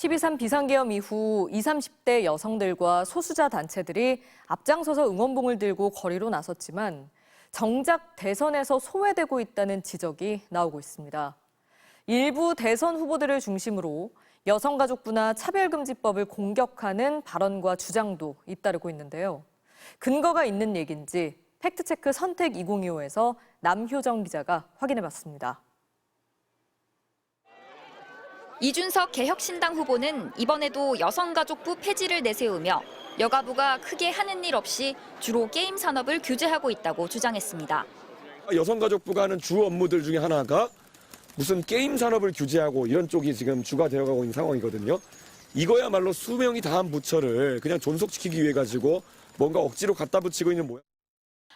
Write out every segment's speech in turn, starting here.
12.3 비상계엄 이후 20, 30대 여성들과 소수자 단체들이 앞장서서 응원봉을 들고 거리로 나섰지만 정작 대선에서 소외되고 있다는 지적이 나오고 있습니다. 일부 대선 후보들을 중심으로 여성가족부나 차별금지법을 공격하는 발언과 주장도 잇따르고 있는데요. 근거가 있는 얘기인지 팩트체크 선택 2025에서 남효정 기자가 확인해봤습니다. 이준석 개혁신당 후보는 이번에도 여성가족부 폐지를 내세우며 여가부가 크게 하는 일 없이 주로 게임 산업을 규제하고 있다고 주장했습니다. 여성가족부가 하는 주 업무들 중에 하나가 무슨 게임 산업을 규제하고 이런 쪽이 지금 주가 되어가고 있는 상황이거든요. 이거야말로 수명이 다한 부처를 그냥 존속시키기 위해 가지고 뭔가 억지로 갖다 붙이고 있는 모양.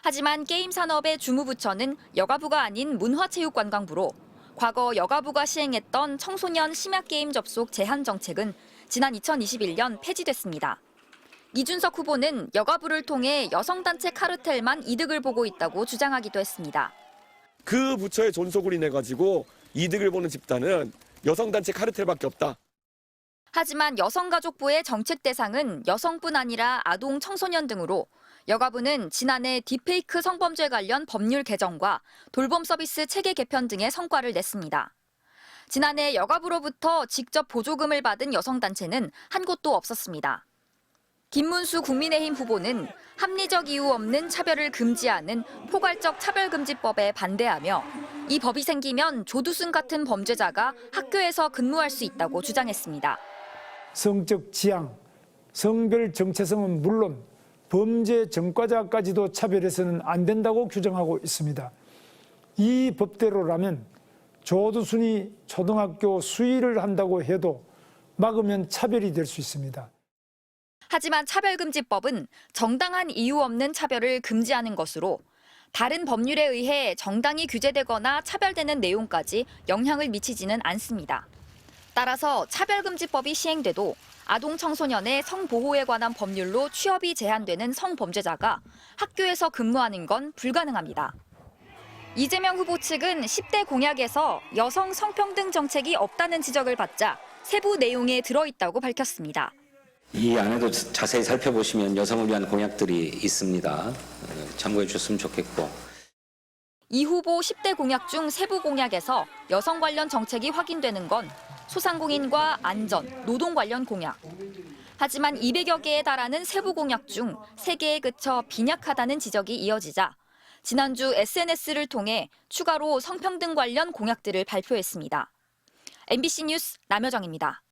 하지만 게임 산업의 주무부처는 여가부가 아닌 문화체육관광부로 과거 여가부가 시행했던 청소년 심야게임 접속 제한 정책은 지난 2021년 폐지됐습니다. 이준석 후보는 여가부를 통해 여성단체 카르텔만 이득을 보고 있다고 주장하기도 했습니다. 그 부처의 존속을 인해 가지고 이득을 보는 집단은 여성단체 카르텔밖에 없다. 하지만 여성가족부의 정책 대상은 여성뿐 아니라 아동, 청소년 등으로 여가부는 지난해 딥페이크 성범죄 관련 법률 개정과 돌봄 서비스 체계 개편 등의 성과를 냈습니다. 지난해 여가부로부터 직접 보조금을 받은 여성단체는 한 곳도 없었습니다. 김문수 국민의힘 후보는 합리적 이유 없는 차별을 금지하는 포괄적 차별금지법에 반대하며 이 법이 생기면 조두순 같은 범죄자가 학교에서 근무할 수 있다고 주장했습니다. 성적 지향, 성별 정체성은 물론 범죄 전과자까지도 차별해서는 안 된다고 규정하고 있습니다. 이 법대로라면 조두순이 초등학교 수의를 한다고 해도 막으면 차별이 될 수 있습니다. 하지만 차별금지법은 정당한 이유 없는 차별을 금지하는 것으로 다른 법률에 의해 정당히 규제되거나 차별되는 내용까지 영향을 미치지는 않습니다. 따라서 차별금지법이 시행돼도 아동 청소년의 성보호에 관한 법률로 취업이 제한되는 성범죄자가 학교에서 근무하는 건 불가능합니다. 이재명 후보 측은 10대 공약에서 여성 성평등 정책이 없다는 지적을 받자 세부 내용에 들어있다고 밝혔습니다. 이 안에도 자세히 살펴보시면 여성을 위한 공약들이 있습니다. 참고해 주셨으면 좋겠고. 이 후보 10대 공약 중 세부 공약에서 여성 관련 정책이 확인되는 건 소상공인과 안전, 노동 관련 공약. 하지만 200여 개에 달하는 세부 공약 중 3개에 그쳐 빈약하다는 지적이 이어지자 지난주 SNS를 통해 추가로 성평등 관련 공약들을 발표했습니다. MBC 뉴스 남효정입니다.